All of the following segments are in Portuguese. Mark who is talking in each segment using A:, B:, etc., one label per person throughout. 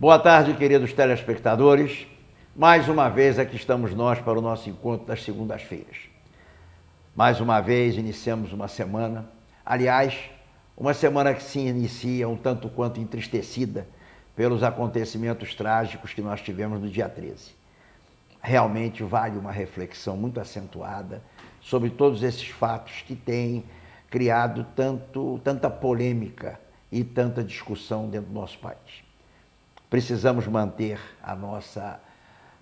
A: Boa tarde, queridos telespectadores. Mais uma vez aqui estamos nós para o nosso encontro das segundas-feiras. Mais uma vez iniciamos uma semana, aliás, uma semana que se inicia um tanto quanto entristecida pelos acontecimentos trágicos que nós tivemos no dia 13. Realmente vale uma reflexão muito acentuada sobre todos esses fatos que têm criado tanta polêmica e tanta discussão dentro do nosso país. Precisamos manter a nossa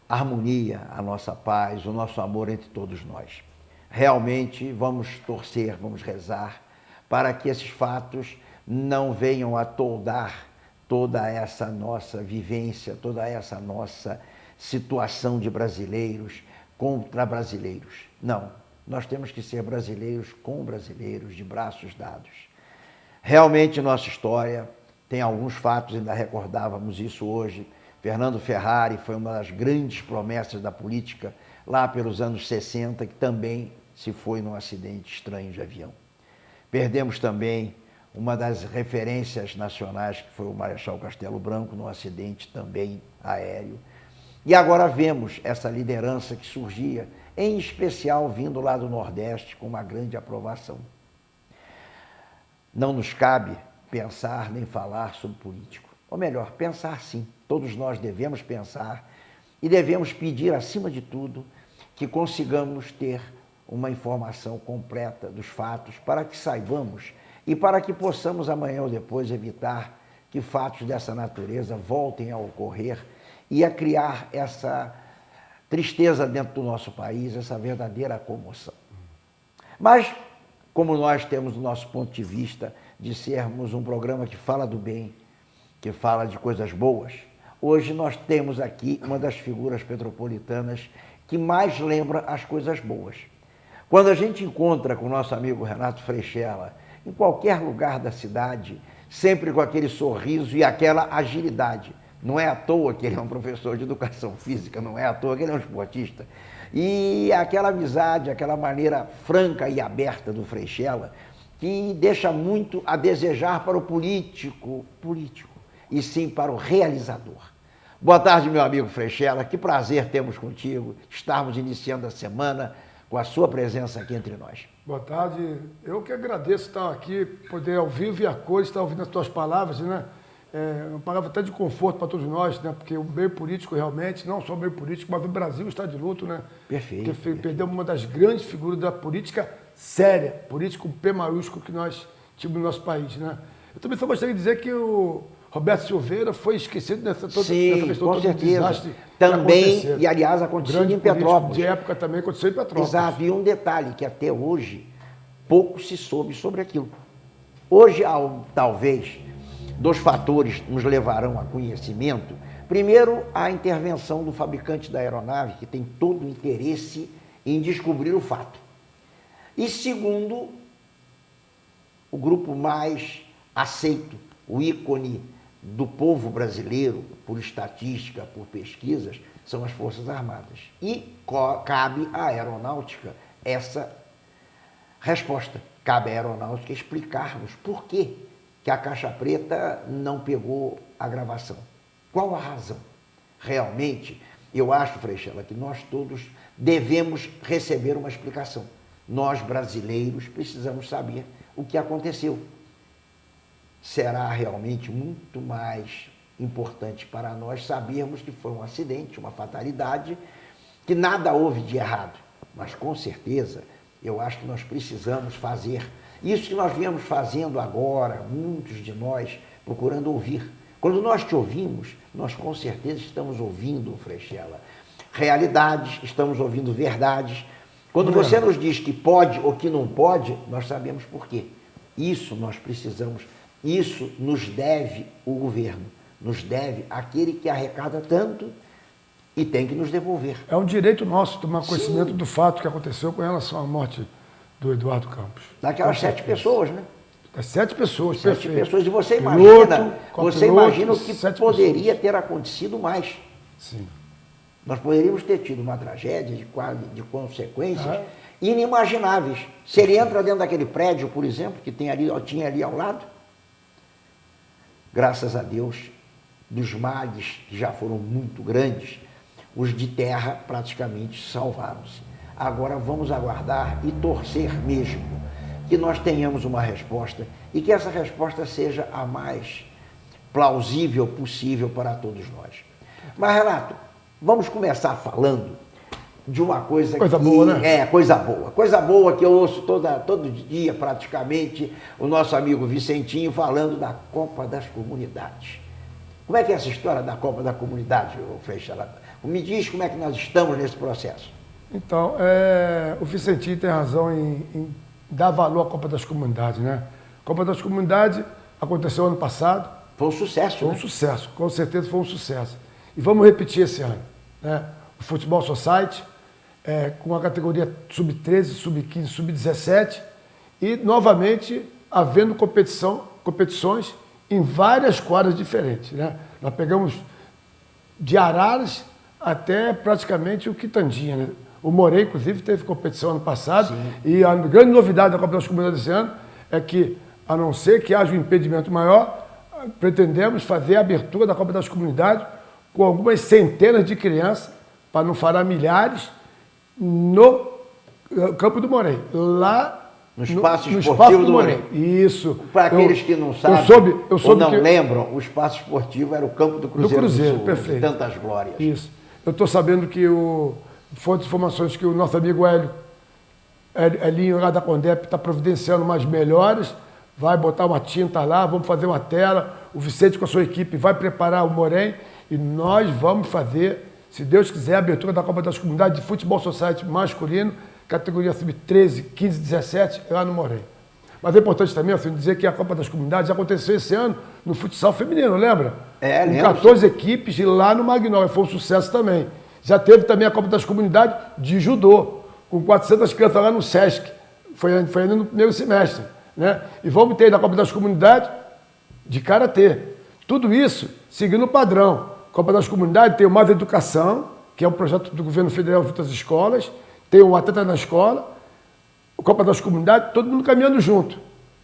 A: harmonia, a nossa paz, o nosso amor entre todos nós. Realmente vamos torcer, vamos rezar para que esses fatos não venham a toldar toda essa nossa vivência, toda essa nossa situação de brasileiros contra brasileiros. Não, nós temos que ser brasileiros com brasileiros, de braços dados. Realmente nossa história tem alguns fatos, ainda recordávamos isso hoje. Fernando Ferrari foi uma das grandes promessas da política lá pelos anos 60, que também se foi num acidente estranho de avião. Perdemos também uma das referências nacionais, que foi o Marechal Castelo Branco, num acidente também aéreo. E agora vemos essa liderança que surgia, em especial vindo lá do Nordeste, com uma grande aprovação. Não nos cabe pensar nem falar sobre político. Ou melhor, pensar sim. Todos nós devemos pensar e devemos pedir, acima de tudo, que consigamos ter uma informação completa dos fatos para que saibamos e para que possamos amanhã ou depois evitar que fatos dessa natureza voltem a ocorrer e a criar essa tristeza dentro do nosso país, essa verdadeira comoção. Mas, como nós temos o nosso ponto de vista de sermos um programa que fala do bem, que fala de coisas boas, hoje nós temos aqui uma das figuras petropolitanas que mais lembra as coisas boas. Quando a gente encontra com o nosso amigo Renato Frechella, em qualquer lugar da cidade, sempre com aquele sorriso e aquela agilidade. Não é à toa que ele é um professor de educação física, não é à toa que ele é um esportista. E aquela amizade, aquela maneira franca e aberta do Frechella, que deixa muito a desejar para o político, e sim para o realizador. Boa tarde, meu amigo Frechella, que prazer temos contigo, estarmos iniciando a semana com a sua presença aqui entre nós.
B: Boa tarde, eu que agradeço estar aqui, poder ao vivo e a cores, estar ouvindo as tuas palavras, né? Uma palavra até de conforto para todos nós, né? Porque o meio político realmente, não só o meio político, mas o Brasil está de luto, né?
A: Perfeito.
B: Porque perdemos uma das grandes figuras da política séria, política com P maiúsculo que nós tínhamos no nosso país, né? Eu também só gostaria de dizer que o Roberto Silveira foi esquecido nessa questão
A: com
B: do
A: certeza.
B: Desastre
A: Também, e aliás, aconteceu em Petrópolis.
B: De época também aconteceu em Petrópolis.
A: Exato, e um detalhe que até hoje pouco se soube sobre aquilo. Hoje, talvez, dois fatores nos levarão a conhecimento. Primeiro, a intervenção do fabricante da aeronave, que tem todo o interesse em descobrir o fato. E segundo, o grupo mais aceito, o ícone do povo brasileiro, por estatística, por pesquisas, são as Forças Armadas. E cabe à aeronáutica essa resposta. Cabe à aeronáutica explicarmos por que a Caixa Preta não pegou a gravação. Qual a razão? Realmente, eu acho, Frechella, que nós todos devemos receber uma explicação. Nós, brasileiros, precisamos saber o que aconteceu. Será realmente muito mais importante para nós sabermos que foi um acidente, uma fatalidade, que nada houve de errado. Mas, com certeza, eu acho que nós precisamos fazer isso que nós viemos fazendo agora, muitos de nós, procurando ouvir. Quando nós te ouvimos, nós com certeza estamos ouvindo, Frechella, realidades, estamos ouvindo verdades. Quando você nos diz que pode ou que não pode, nós sabemos por quê. Isso nós precisamos, isso nos deve o governo, nos deve aquele que arrecada tanto e tem que nos devolver.
B: É um direito nosso tomar conhecimento do fato que aconteceu com relação à morte do Eduardo Campos.
A: Daquelas 7 pessoas, né?
B: Das 7 pessoas,
A: 7
B: perfeito.
A: pessoas. E você
B: Piloto,
A: imagina o que poderia
B: pessoas.
A: ter acontecido mais.
B: Sim.
A: Nós poderíamos ter tido uma tragédia de consequências inimagináveis. Se ele entra dentro daquele prédio, por exemplo, que tinha ali ao lado, graças a Deus, dos males, que já foram muito grandes, os de terra praticamente salvaram-se. Agora vamos aguardar e torcer mesmo que nós tenhamos uma resposta e que essa resposta seja a mais plausível possível para todos nós. Mas, Renato, vamos começar falando de uma coisa
B: boa, né?
A: É, coisa boa que eu ouço todo dia praticamente o nosso amigo Vicentinho falando da Copa das Comunidades. Como é que é essa história da Copa da Comunidade, Freixa? Me diz como é que nós estamos nesse processo.
B: Então, o Vicentinho tem razão em dar valor à Copa das Comunidades, né? A Copa das Comunidades aconteceu ano passado.
A: Foi um sucesso,
B: Foi um
A: né?
B: sucesso, com certeza foi um sucesso. E vamos repetir esse ano, né? O Futebol Society, com a categoria sub-13, sub-15, sub-17 e, novamente, havendo competições em várias quadras diferentes, né? Nós pegamos de Araras até praticamente o Quitandinha, né? O Morei, inclusive, teve competição ano passado. Sim. E a grande novidade da Copa das Comunidades desse ano é que, a não ser que haja um impedimento maior, pretendemos fazer a abertura da Copa das Comunidades com algumas centenas de crianças, para não falar milhares, no Campo do Morei, lá
A: no espaço esportivo do Morei.
B: Isso.
A: Para aqueles que não sabem ou não lembram, o espaço esportivo era o campo do Cruzeiro do Sul,
B: perfeito.
A: De tantas glórias.
B: Isso. Eu estou sabendo que fontes de informações que o nosso amigo Elinho lá da Condep está providenciando umas melhores, vai botar uma tinta lá, vamos fazer uma tela, o Vicente com a sua equipe vai preparar o Morém e nós vamos fazer, se Deus quiser, a abertura da Copa das Comunidades de Futebol Society masculino, categoria sub-13, 15, 17, lá no Morém. Mas é importante também, assim, dizer que a Copa das Comunidades aconteceu esse ano no futsal feminino, lembra?
A: Com
B: 14 equipes e lá no Magnólia, foi um sucesso também. Já teve também a Copa das Comunidades de judô, com 400 crianças lá no Sesc. Foi ainda no primeiro semestre, né? E vamos ter na Copa das Comunidades de karatê. Tudo isso seguindo o padrão. A Copa das Comunidades tem o Mais Educação, que é um projeto do governo federal junto às escolas, tem o Atleta na Escola, a Copa das Comunidades, todo mundo caminhando junto.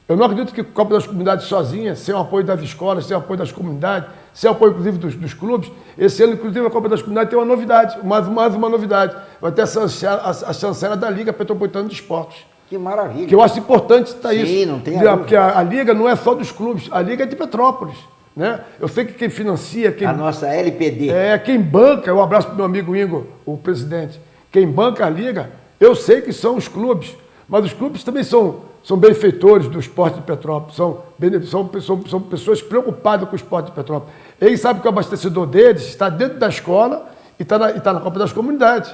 B: Eu não acredito que a Copa das Comunidades sozinha, sem o apoio das escolas, sem o apoio das comunidades, sem o apoio, inclusive, dos clubes. Esse ano, inclusive, a Copa das Comunidades tem uma novidade, mais uma novidade. Vai ter a chancela da Liga Petropolitana de Esportes.
A: Que maravilha.
B: Que eu acho importante estar isso.
A: Sim, não tem a
B: porque a Liga não é só dos clubes, a Liga é de Petrópolis, né? Eu sei que quem financia...
A: A nossa LPD.
B: Quem banca, um abraço para o meu amigo Ingo, o presidente. Quem banca a Liga, eu sei que são os clubes, mas os clubes também são benfeitores do esporte de Petrópolis, são pessoas preocupadas com o esporte de Petrópolis. Eles sabem que o abastecedor deles está dentro da escola e está na Copa das Comunidades.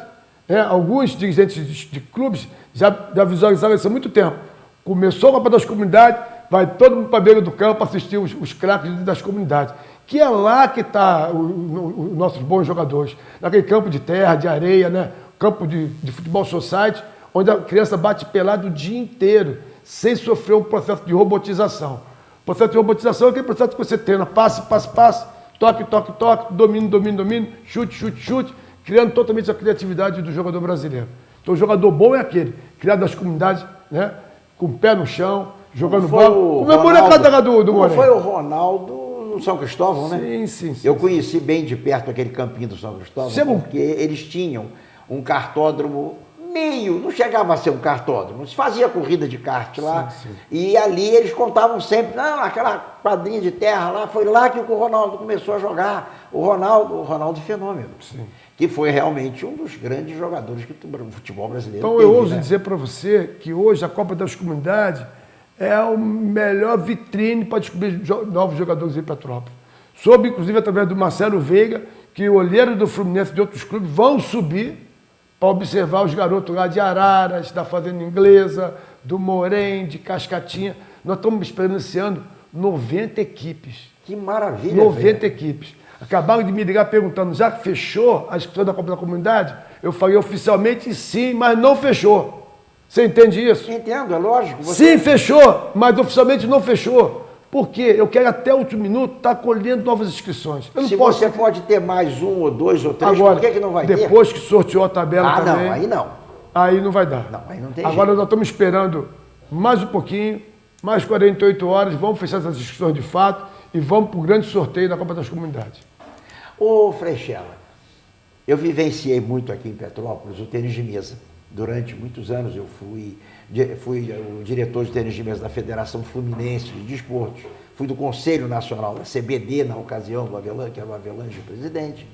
B: Alguns dirigentes de clubes já visualizaram isso há muito tempo. Começou a Copa das Comunidades, vai todo mundo para a beira do campo assistir os craques das comunidades. Que é lá que está os nossos bons jogadores. Naquele campo de terra, de areia, né? Campo de futebol society, onde a criança bate pelado o dia inteiro, sem sofrer um processo de robotização. O processo de robotização é aquele processo que você treina passe, toque, domínio, chute, criando totalmente a criatividade do jogador brasileiro. Então o jogador bom é aquele, criado nas comunidades, né? Com o pé no chão, jogando bola. Como é a molecada do Moreno.
A: Foi o Ronaldo no São Cristóvão, né?
B: Sim.
A: Eu conheci bem de perto aquele campinho do São Cristóvão, porque eles tinham um kartódromo não chegava a ser um kartódromo, se fazia corrida de kart lá, sim. E ali eles contavam sempre, não, aquela quadrinha de terra lá, foi lá que o Ronaldo começou a jogar, o Ronaldo Fenômeno, sim. Que foi realmente um dos grandes jogadores que o futebol brasileiro
B: teve. Então eu ouso dizer para você que hoje a Copa das Comunidades é a melhor vitrine para descobrir novos jogadores em Petrópolis. Soube, inclusive, através do Marcelo Veiga, que o olheiro do Fluminense e de outros clubes vão subir para observar os garotos lá de Araras, da Fazenda Inglesa, do Morém, de Cascatinha. Nós estamos esperando esse ano 90 equipes.
A: Que maravilha!
B: 90 equipes. Acabaram de me ligar perguntando, já fechou a inscrição da Copa da Comunidade? Eu falei oficialmente sim, mas não fechou. Você entende isso?
A: Entendo, é lógico.
B: Sim, fechou, mas oficialmente não fechou. Por quê? Eu quero até o último minuto estar colhendo novas inscrições. Eu não
A: Se
B: posso...
A: você pode ter mais um, ou dois, ou três,
B: agora,
A: por que não vai ter?
B: Depois que sorteou a tabela também...
A: não, aí não.
B: Aí não vai dar.
A: Não, aí não tem
B: Agora
A: jeito.
B: nós estamos esperando mais um pouquinho, mais 48 horas, vamos fechar essas inscrições de fato e vamos para o grande sorteio da Copa das Comunidades.
A: Ô, Frechela, eu vivenciei muito aqui em Petrópolis o tênis de mesa. Durante muitos anos eu fui o diretor de tênis de mesa da Federação Fluminense de Desportos, fui do Conselho Nacional da CBD na ocasião do Avelange, que era o Avelange presidente,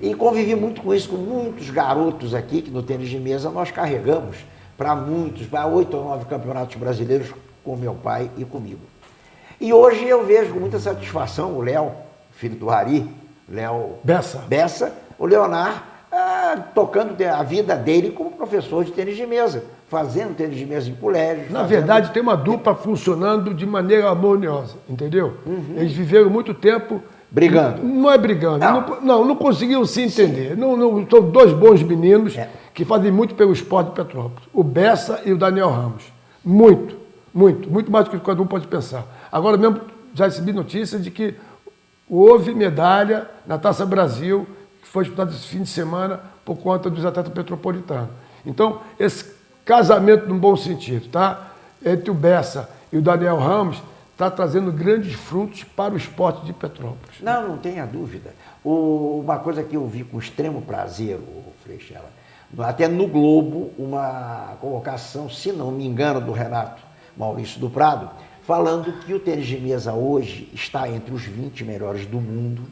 A: e convivi muito com isso, com muitos garotos aqui, que no tênis de mesa nós carregamos para 8 ou 9 campeonatos brasileiros com meu pai e comigo. E hoje eu vejo com muita satisfação o Léo, filho do Ari, Léo Bessa, o Leonardo, tocando a vida dele como professor de tênis de mesa, fazendo tênis de mesa em colégio.
B: Na verdade, tem uma dupla funcionando de maneira harmoniosa, entendeu? Eles viveram muito tempo...
A: Brigando.
B: Não é brigando. Não conseguiam se entender. Não, são dois bons meninos que fazem muito pelo esporte de Petrópolis. O Bessa e o Daniel Ramos. Muito mais do que cada um pode pensar. Agora mesmo já recebi notícia de que houve medalha na Taça Brasil, que foi disputada esse fim de semana por conta dos atletas petropolitanos. Então, esse casamento num bom sentido, tá? Entre o Bessa e o Daniel Ramos, está trazendo grandes frutos para o esporte de Petrópolis.
A: Não tenha dúvida. Uma coisa que eu vi com extremo prazer, Frechela, até no Globo, uma colocação, se não me engano, do Renato Maurício do Prado, falando que o tênis de mesa hoje está entre os 20 melhores do mundo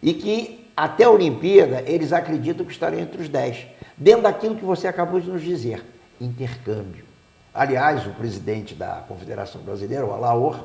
A: e que até a Olimpíada eles acreditam que estarão entre os 10, dentro daquilo que você acabou de nos dizer, intercâmbio. Aliás, o presidente da Confederação Brasileira, o Alaor,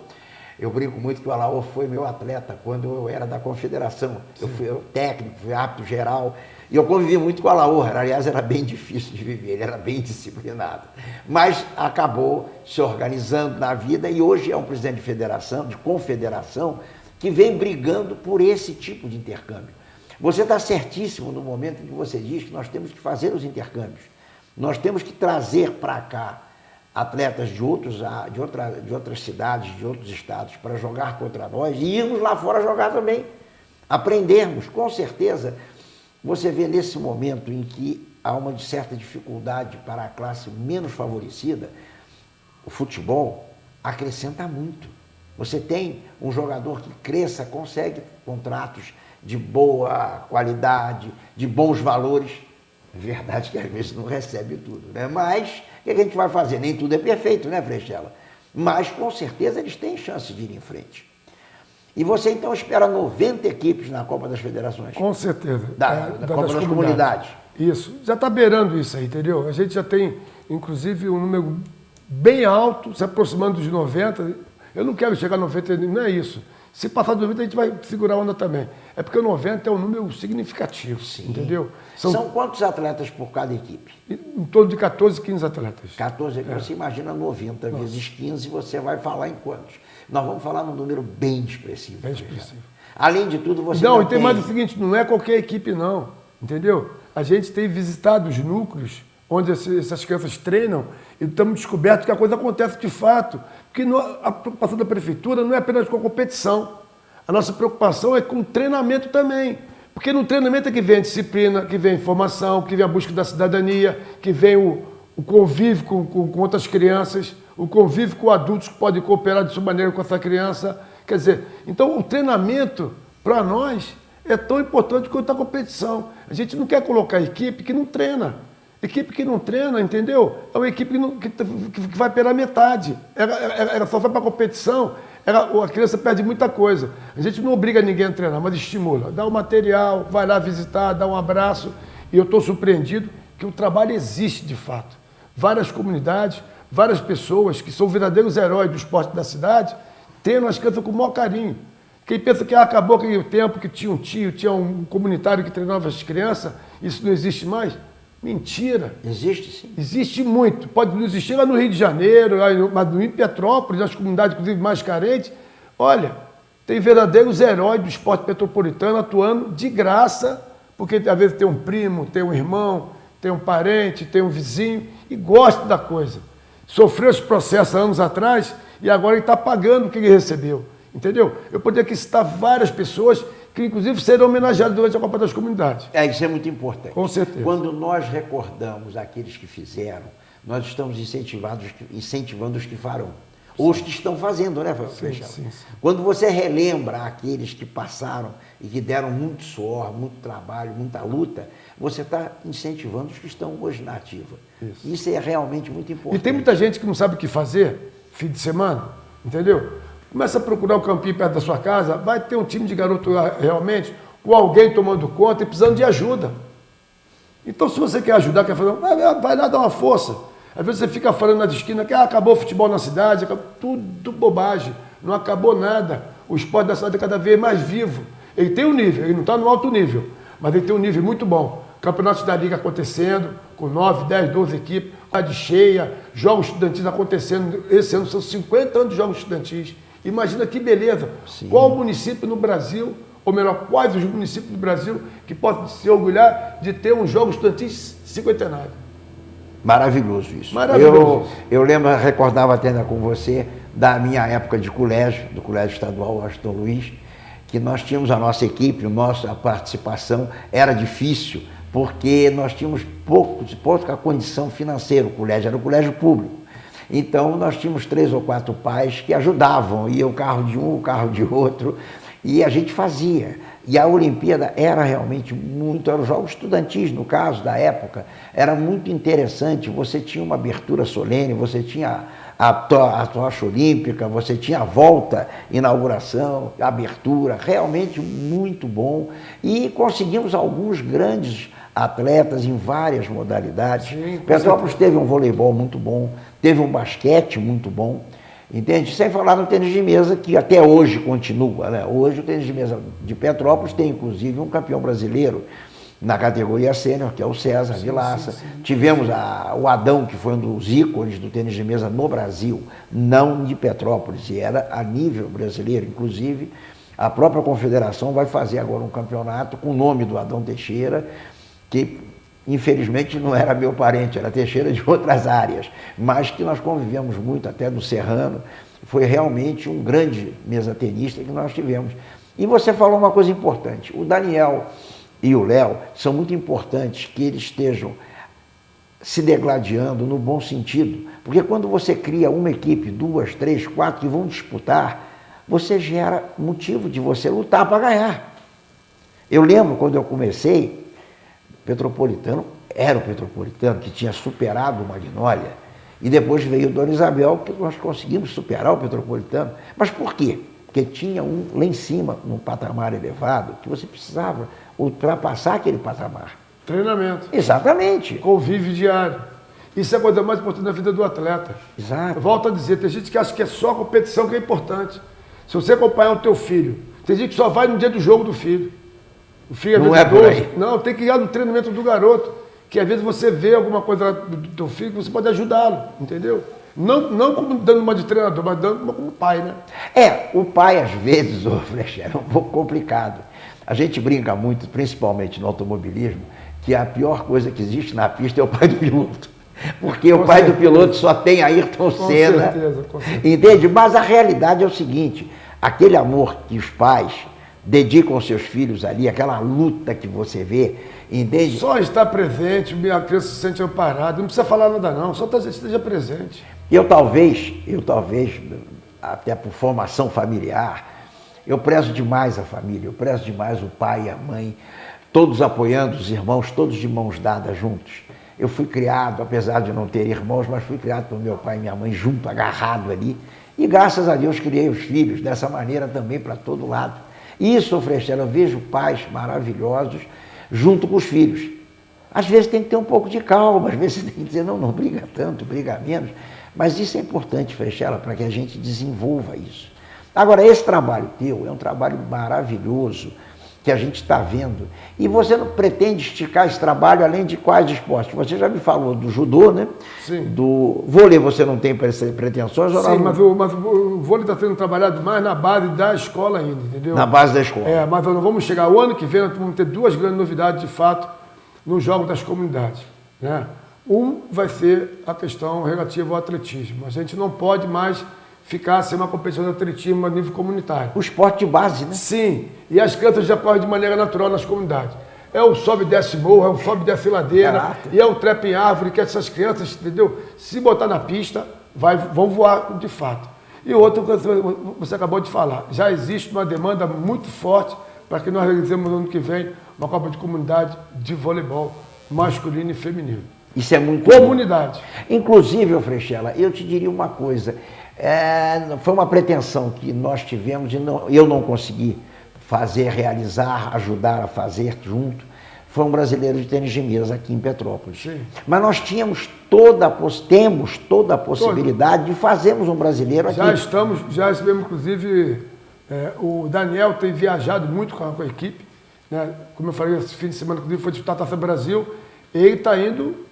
A: eu brinco muito que o Alaor foi meu atleta quando eu era da Confederação. Eu fui técnico, fui árbitro geral, e eu convivi muito com o Alaor. Aliás, era bem difícil de viver, ele era bem disciplinado. Mas acabou se organizando na vida e hoje é um presidente de federação, de confederação, que vem brigando por esse tipo de intercâmbio. Você está certíssimo no momento em que você diz que nós temos que fazer os intercâmbios. Nós temos que trazer para cá atletas de outras cidades, de outros estados, para jogar contra nós e irmos lá fora jogar também. Aprendermos, com certeza. Você vê nesse momento em que há uma certa dificuldade para a classe menos favorecida, o futebol acrescenta muito. Você tem um jogador que cresça, consegue contratos de boa qualidade, de bons valores. É verdade que às vezes não recebe tudo, né? Mas o que a gente vai fazer? Nem tudo é perfeito, né, Frechela? Mas com certeza eles têm chance de ir em frente. E você então espera 90 equipes na Copa das Federações?
B: Com certeza.
A: Da Copa das Comunidades.
B: Isso. Já está beirando isso aí, entendeu? A gente já tem, inclusive, um número bem alto, se aproximando dos 90. Eu não quero chegar a 90, não é isso. Se passar de 90, a gente vai segurar a onda também. É porque 90 é um número significativo, sim, entendeu?
A: São quantos atletas por cada equipe?
B: Em torno de 14, 15 atletas.
A: 14, você imagina 90 vezes 15, você vai falar em quantos? Nós vamos falar num número bem expressivo.
B: Bem expressivo.
A: Além de tudo, você
B: não tem mais o seguinte, não é qualquer equipe não, entendeu? A gente tem visitado os núcleos onde essas crianças treinam e estamos descobertos que a coisa acontece de fato. Porque a preocupação da prefeitura não é apenas com a competição. A nossa preocupação é com o treinamento também. Porque no treinamento é que vem a disciplina, que vem a informação, que vem a busca da cidadania, que vem o convívio com outras crianças, o convívio com adultos que podem cooperar de sua maneira com essa criança. Quer dizer, então o treinamento, para nós, é tão importante quanto a competição. A gente não quer colocar equipe que não treina. Equipe que não treina, entendeu? É uma equipe que vai pela metade. Ela só vai para a competição, a criança perde muita coisa. A gente não obriga ninguém a treinar, mas estimula. Dá o material, vai lá visitar, dá um abraço. E eu estou surpreendido que o trabalho existe de fato. Várias comunidades, várias pessoas que são verdadeiros heróis do esporte da cidade, treinam as crianças com o maior carinho. Quem pensa que acabou aquele tempo que tinha um tio, tinha um comunitário que treinava as crianças, isso não existe mais? Mentira.
A: Existe sim.
B: Existe muito. Pode não existir lá no Rio de Janeiro, mas em Petrópolis, nas comunidades, inclusive, mais carentes. Olha, tem verdadeiros heróis do esporte petropolitano atuando de graça, porque às vezes tem um primo, tem um irmão, tem um parente, tem um vizinho e gosta da coisa. Sofreu esse processo há anos atrás e agora ele está pagando o que ele recebeu. Entendeu? Eu poderia aqui citar várias pessoas que, inclusive, serão homenageadas durante a Copa das Comunidades.
A: Isso é muito importante.
B: Com certeza.
A: Quando nós recordamos aqueles que fizeram, nós estamos incentivando os que farão. Os que estão fazendo, né, Freixela?
B: Sim.
A: Quando você relembra aqueles que passaram e que deram muito suor, muito trabalho, muita luta, você está incentivando os que estão hoje na ativa. Isso é realmente muito importante.
B: E tem muita gente que não sabe o que fazer fim de semana, entendeu? Começa a procurar um campinho perto da sua casa, vai ter um time de garoto realmente, com alguém tomando conta e precisando de ajuda. Então, se você quer ajudar, quer fazer, vai lá dar uma força. Às vezes você fica falando na esquina que acabou o futebol na cidade, tudo bobagem, não acabou nada. O esporte da cidade é cada vez mais vivo. Ele tem um nível, ele não está no alto nível, mas ele tem um nível muito bom. Campeonatos da Liga acontecendo, com 9, 10, 12 equipes, cidade cheia, jogos estudantis acontecendo. Esse ano são 50 anos de jogos estudantis. Imagina que beleza.
A: Sim.
B: Qual município no Brasil, ou melhor, quais os municípios do Brasil que podem se orgulhar de ter um jogo estudantis cinquentenário?
A: Maravilhoso isso.
B: Maravilhoso.
A: Eu lembro, recordava até com você, da minha época de colégio, do Colégio Estadual Washington Luiz, que nós tínhamos a nossa equipe, a participação era difícil, porque nós tínhamos pouca condição financeira, o colégio era um colégio público. Então, nós tínhamos 3 ou 4 pais que ajudavam, ia o carro de um, o carro de outro, e a gente fazia. E a Olimpíada era realmente muito, eram jogos estudantis, no caso da época, era muito interessante, você tinha uma abertura solene, você tinha a tocha olímpica, você tinha a volta, inauguração, abertura, realmente muito bom. E conseguimos alguns grandes atletas em várias modalidades.
B: Sim,
A: Petrópolis teve um voleibol muito bom, teve um basquete muito bom, entende? Sem falar no tênis de mesa, que até hoje continua, né? Hoje o tênis de mesa de Petrópolis tem, inclusive, um campeão brasileiro na categoria sênior, que é o César Vilaça.
B: Sim.
A: Tivemos o Adão, que foi um dos ícones do tênis de mesa no Brasil, não de Petrópolis, e era a nível brasileiro. Inclusive, a própria confederação vai fazer agora um campeonato com o nome do Adão Teixeira, que infelizmente não era meu parente, era Teixeira de outras áreas, mas que nós convivemos muito, até no Serrano. Foi realmente um grande mesa-tenista que nós tivemos. E você falou uma coisa importante, o Daniel e o Léo são muito importantes que eles estejam se degladiando no bom sentido, porque quando você cria uma equipe, 2, 3, 4 que vão disputar, você gera motivo de você lutar para ganhar. Eu lembro quando eu comecei, Petropolitano era o Petropolitano, que tinha superado o Magnólia, e depois veio o Dona Isabel, que nós conseguimos superar o Petropolitano. Mas por quê? Porque tinha um lá em cima, num patamar elevado, que você precisava ultrapassar aquele patamar.
B: Treinamento.
A: Exatamente.
B: Convívio diário. Isso é a coisa mais importante na vida do atleta.
A: Exato.
B: Eu volto a dizer, tem gente que acha que é só a competição que é importante. Se você acompanhar o teu filho, tem gente que só vai no dia do jogo do filho. O filho
A: não é por aí.
B: Não, tem que ir no treinamento do garoto, que às vezes você vê alguma coisa do teu filho que você pode ajudá-lo, entendeu? Não como dando uma de treinador, mas dando uma como pai, né?
A: O pai às vezes, ô Freixela, é um pouco complicado. A gente brinca muito, principalmente no automobilismo, que a pior coisa que existe na pista é o pai do piloto. Porque o pai do piloto só tem Ayrton Senna.
B: Com certeza.
A: Entende? Mas a realidade é o seguinte, aquele amor que os pais dedicam aos seus filhos ali, aquela luta que você vê, entende?
B: Só estar presente, a criança se sente amparada, não precisa falar nada não, só esteja presente.
A: Eu talvez, até por formação familiar, eu prezo demais a família, eu prezo demais o pai e a mãe, todos apoiando os irmãos, todos de mãos dadas juntos. Eu fui criado, apesar de não ter irmãos, mas fui criado por meu pai e minha mãe junto, agarrado ali. E graças a Deus criei os filhos dessa maneira também para todo lado. Isso, Freixela, eu vejo pais maravilhosos junto com os filhos. Às vezes tem que ter um pouco de calma, às vezes tem que dizer, não briga tanto, briga menos. Mas isso é importante, Freixela, para que a gente desenvolva isso. Agora, esse trabalho teu é um trabalho maravilhoso que a gente está vendo. E você não pretende esticar esse trabalho além de quais esportes? Você já me falou do judô, né?
B: Sim.
A: Do vôlei você não tem pretensões?
B: Sim,
A: ou não?
B: mas o vôlei está sendo trabalhado mais na base da escola ainda, entendeu?
A: Na base da escola.
B: Mas nós vamos chegar, o ano que vem, nós vamos ter 2 grandes novidades, de fato, nos Jogos das Comunidades, né? Um vai ser a questão relativa ao atletismo. A gente não pode mais ficar sem uma competição de atletismo a nível comunitário.
A: O esporte de base, né?
B: Sim, e as crianças já correm de maneira natural nas comunidades. É o sobe e desce morro, é o sobe e desce ladeira,
A: Caraca.
B: e é o trepa em árvore, que essas crianças, entendeu? Se botar na pista, vão voar de fato. E outra coisa que você acabou de falar, já existe uma demanda muito forte para que nós realizemos no ano que vem uma Copa de Comunidade de voleibol masculino e feminino.
A: Isso é muito
B: Comunidade.
A: bom. Inclusive, Frechela, eu te diria uma coisa. Foi uma pretensão que nós tivemos e eu não consegui fazer, realizar, ajudar a fazer junto. Foi um brasileiro de tênis de mesa aqui em Petrópolis.
B: Sim.
A: Mas nós temos toda a possibilidade de fazermos um brasileiro aqui.
B: Já recebemos, inclusive, o Daniel tem viajado muito com a equipe, né? Como eu falei, esse fim de semana, inclusive, foi disputar a Taça Brasil. Ele está indo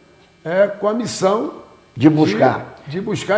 B: com a missão
A: de buscar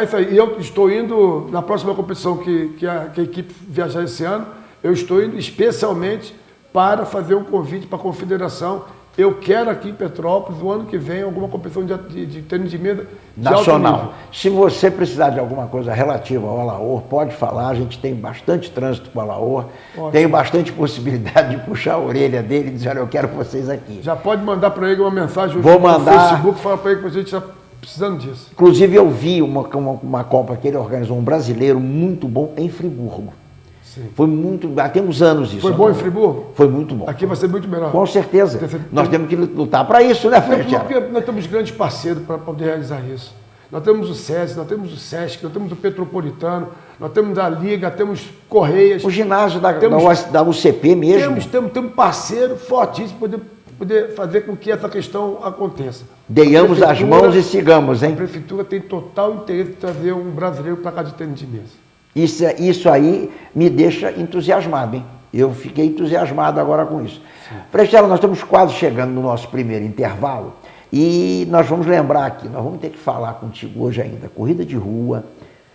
B: isso aí. E eu estou indo, na próxima competição que a equipe viajar esse ano, eu estou indo especialmente para fazer um convite para a confederação. Eu quero aqui em Petrópolis, o ano que vem, alguma competição de tênis de mesa
A: nacional. Se você precisar de alguma coisa relativa ao Alaor, pode falar, a gente tem bastante trânsito com o Alaor, tenho bastante possibilidade de puxar a orelha dele e dizer, olha, eu quero vocês aqui.
B: Já pode mandar para ele uma mensagem
A: no
B: Facebook, fala para ele que a gente está precisando disso.
A: Inclusive eu vi uma Copa que ele organizou, um brasileiro muito bom em Friburgo.
B: Sim.
A: Foi muito, até uns anos isso.
B: Foi bom em Friburgo?
A: Foi muito bom.
B: Aqui vai ser muito melhor.
A: Com certeza. Nós temos que lutar para isso, né, Frechela?
B: Porque nós temos grandes parceiros para poder realizar isso. Nós temos o SESI, nós temos o SESC, nós temos o Petropolitano, nós temos a Liga, temos Correias.
A: O ginásio da UCP mesmo.
B: Temos parceiro fortíssimo para poder fazer com que essa questão aconteça.
A: Deiamos as mãos e sigamos, hein?
B: A Prefeitura tem total interesse de trazer um brasileiro para cá de tênis de mesa.
A: Isso aí me deixa entusiasmado, hein? Eu fiquei entusiasmado agora com isso. Frechela, nós estamos quase chegando no nosso primeiro intervalo e nós vamos lembrar aqui, nós vamos ter que falar contigo hoje ainda, corrida de rua,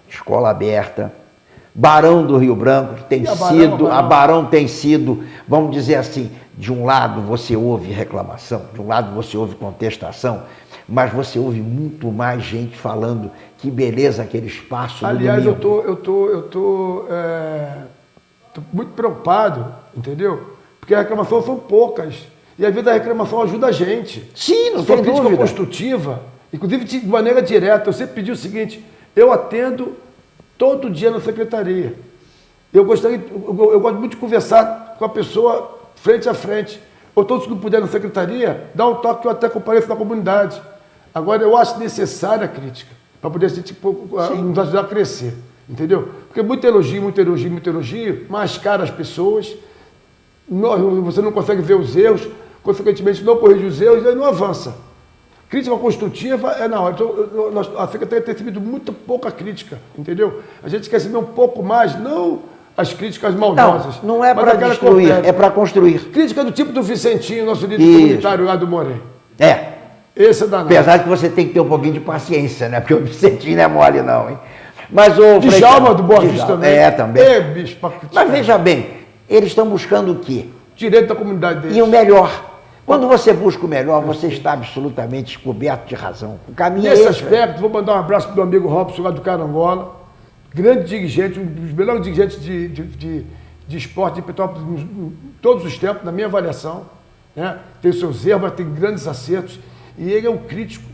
A: escola aberta, Barão do Rio Branco, que tem a Barão tem sido, vamos dizer assim, de um lado você ouve reclamação, de um lado você ouve contestação, mas você ouve muito mais gente falando que beleza aquele espaço.
B: Aliás, eu tô muito preocupado, entendeu? Porque as reclamações são poucas. E às vezes a reclamação ajuda a gente.
A: Sim, não tem dúvida.
B: Crítica construtiva, inclusive de maneira direta. Eu sempre pedi o seguinte, eu atendo todo dia na secretaria. Eu gosto muito de conversar com a pessoa frente a frente. Ou todos que puderem na secretaria, dá um toque que eu até compareço na comunidade. Agora, eu acho necessária a crítica, para poder nos ajudar a crescer, entendeu? Porque muito elogio, mascara as pessoas, você não consegue ver os erros, consequentemente não corrige os erros e aí não avança. Crítica construtiva é na hora. Então, a Secretaria tem recebido muito pouca crítica, entendeu? A gente quer receber um pouco mais, não as críticas maldosas.
A: Não é para destruir, é para construir.
B: Crítica do tipo do Vicentinho, nosso líder comunitário lá do Morém. Esse é danado.
A: Apesar de que você tem que ter um pouquinho de paciência, né? Porque o Vicentinho não é mole, não, hein? Mas o
B: Djalma do Boa Vista também.
A: Também.
B: Bicho,
A: mas veja bem, eles estão buscando o quê?
B: Direito da comunidade deles.
A: E o melhor. Quando você busca o melhor, você está absolutamente coberto de razão. O caminho
B: Nesse aspecto, vou mandar um abraço para o meu amigo Robson, lá do Carangola, grande dirigente, um dos melhores dirigentes de esporte de Petrópolis em todos os tempos, na minha avaliação. Né? Tem os seus erros, mas tem grandes acertos. E ele é um crítico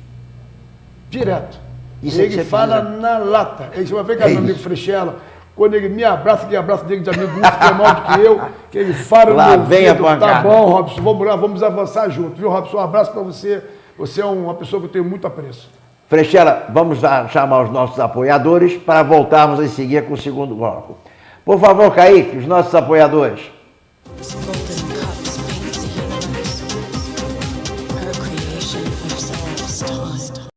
B: direto. Ele fala na lata. Ele chama, vem cá, meu amigo Frechela, quando ele me abraça, que abraço dele de amigo muito, que é maior do que eu, que ele fala
A: lá, no meu ouvido,
B: tá bom, Robson, vamos lá, vamos avançar junto. Viu, Robson? Um abraço para você. Você é uma pessoa que eu tenho muito apreço.
A: Frechela, vamos chamar os nossos apoiadores para voltarmos em seguida com o segundo bloco. Por favor, Kaique, os nossos apoiadores.